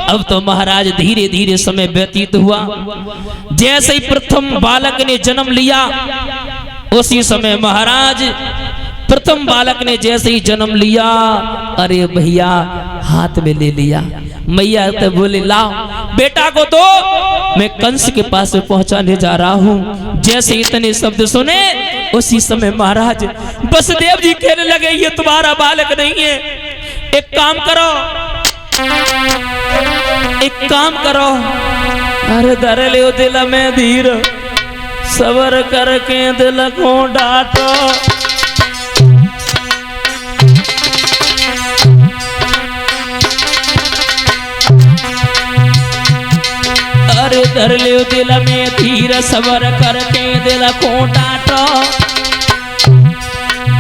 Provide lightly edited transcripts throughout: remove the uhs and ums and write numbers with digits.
अब तो महाराज धीरे धीरे समय व्यतीत हुआ। जैसे ही प्रथम बालक ने जन्म लिया, उसी समय महाराज प्रथम बालक ने जैसे ही जन्म लिया, अरे भैया हाथ में ले लिया। मैया तो बोले लाओ बेटा को दो, मैं कंस के पास में पहुंचाने जा रहा हूँ। जैसे इतने शब्द सुने, उसी समय महाराज वसुदेव जी कहने लगे ये तुम्हारा बालक नहीं है, एक काम करो, एक काम करो, अरे धर ले दिल में धीर, सबर करके दिल को डांटो। अरे धर ले दिल में धीर, सबर करके दिल को डांटो।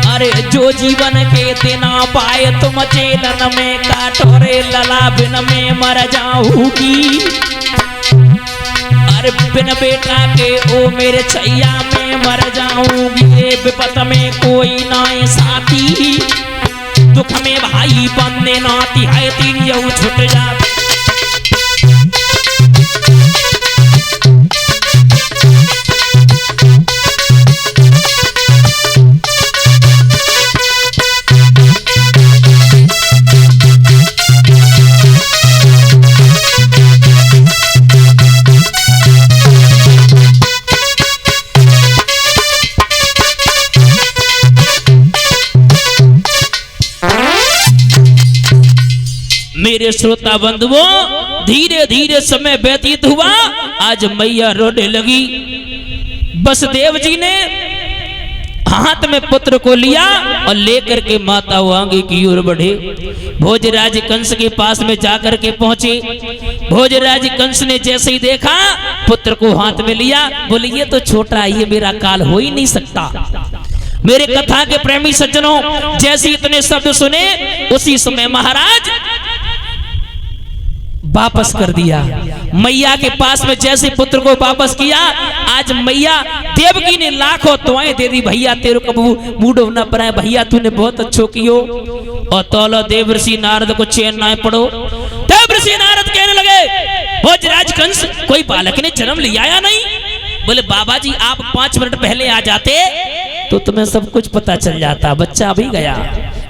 अरे जो जीवन के दिना पाए तुम चेलन में काटो, रे लला बिन में मर जाऊंगी। अरे बिन बेटा के ओ मेरे छैया में मर जाऊंगी। विपत में कोई ना साथी, दुख में भाई बंदे नाती है, तीन यू छुट जाती। मेरे श्रोता बंधुओं, धीरे धीरे समय व्यतीत हुआ। आज मैया रोने लगी। वसुदेव जी ने हाथ में पुत्र को लिया और लेकर के माता आगे की ओर बढ़े। भोजराज कंस के पास में जाकर के पहुंचे। भोजराज कंस ने जैसे ही देखा, पुत्र को हाथ में लिया, बोले ये तो छोटा है, ये मेरा काल हो ही नहीं सकता। मेरे कथा के प्रेमी सज्जनों, जैसे इतने शब्द सुने, उसी समय महाराज वापस कर दिया। मैया के पास में जैसे पुत्र को वापस किया, आज मैया देवकी ने लाखों दुआएं दे दी। भैया तेरे को मूड होना पड़ा, भैया तूने बहुत अच्छो कियो। और तौलो देवर्षि नारद को चैन ना पड़ो। देवर्षि नारद कहने लगे, भोजराज कंस कोई बालक ने जन्म लिया या नहीं? बोले बाबा जी आप 5 मिनट पहले आ जाते तो तुम्हें सब कुछ पता चल जाता। बच्चा अभी गया।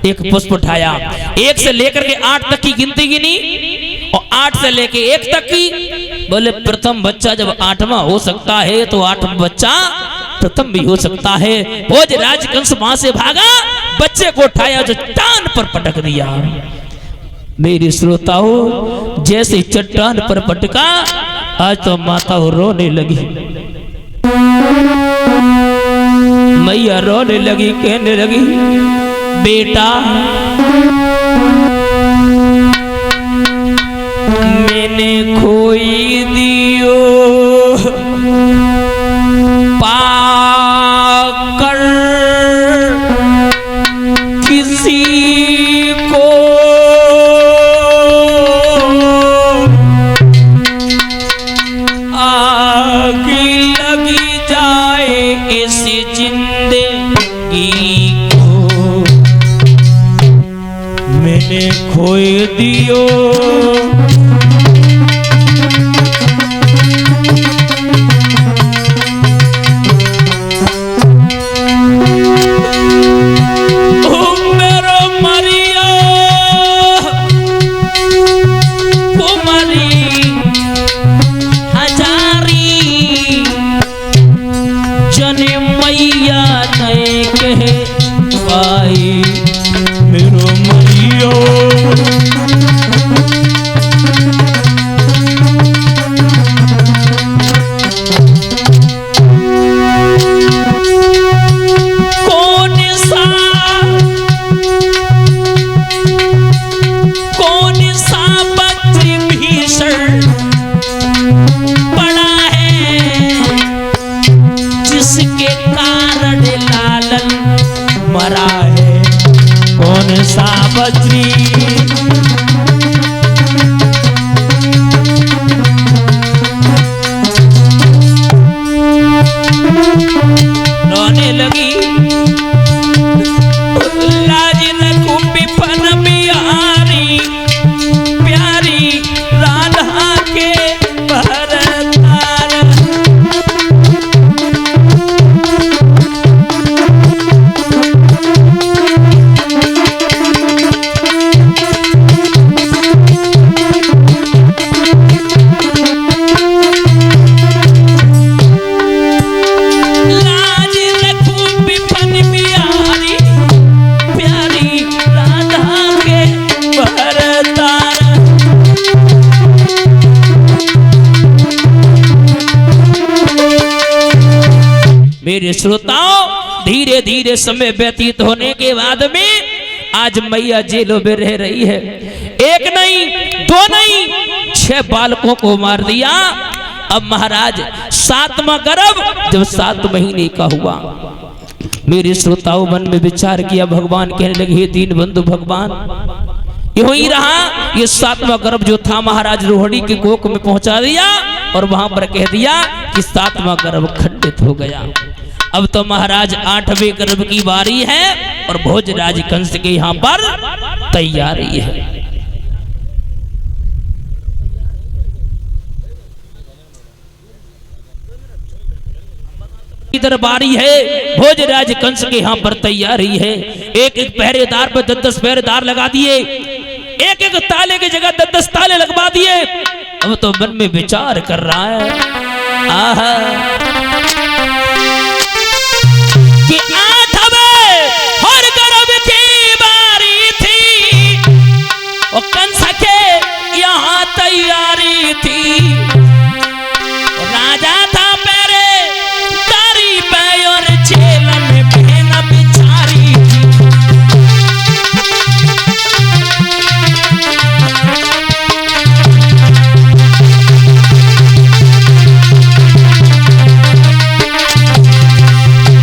एक पुष्प उठाया, 1 से लेकर के 8 तक की गिनती गिनी और 8 से लेके 1 तक की। बोले प्रथम बच्चा जब 8वां हो सकता है तो 8वां बच्चा प्रथम भी हो सकता है। भोजराज कंस वहां से भागा, बच्चे को उठाया, जो चट्टान पर पटक दिया। मेरे श्रोताओं, जैसे चट्टान पर पटका, आज तो माता रोने लगी। मैया रोने लगी, कहने लगी बेटा मैंने खोई दियो पाकर किसी को, आग लगी जाए इस जिंदगी को। मेरे श्रोताओं, धीरे धीरे समय व्यतीत होने के बाद में आज मैया जेलों में रह रही है। एक नहीं, दो नहीं, 6 बालकों को मार दिया। अब महाराज 7वां गर्भ जब 7 महीने का हुआ, मेरे श्रोताओं मन में विचार किया, भगवान कहने लगे, हे दीन बंधु भगवान, यूं ही रहा। ये 7वां गर्भ जो था महाराज रोहिणी के कोख में पहुंचा दिया और वहां पर कह दिया कि 7वां गर्भ खंडित हो गया। अब तो महाराज 8वें गर्भ की बारी है और भोजराज कंस के यहां पर तैयारी है। इधर बारी है, भोजराज कंस के यहां पर तैयारी है। एक एक पहरेदार पर 10-10 पहरेदार लगा दिए, एक एक ताले की जगह 10-10 ताले लगवा दिए। अब तो मन में विचार कर रहा है, आहा, कि 8वें हर गर्भ की बारी थी और कंस के यहाँ तैयारी थी। राजा था पहरे दारी पे और जेल में बहन बिचारी थी।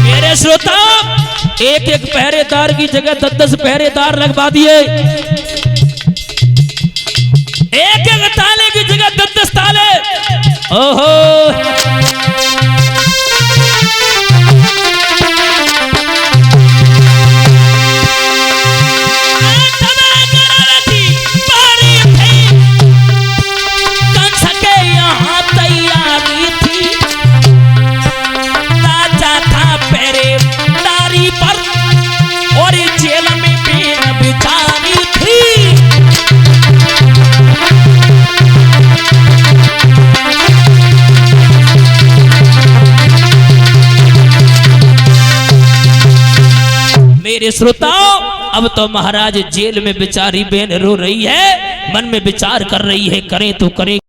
मेरे श्रोता, एक एक पहरेदार की जगह 10-10 पहरेदार लगवा दिए, एक एक ताले की जगह 10-10 ताले। ओहो, कंस के यहाँ तैयारी थी। राजा था पहरेदारी पर और जेल में बहन बिचारी थी। मेरे श्रोताओं, अब तो महाराज जेल में बेचारी बहन रो रही है, मन में विचार कर रही है, करें तो करें।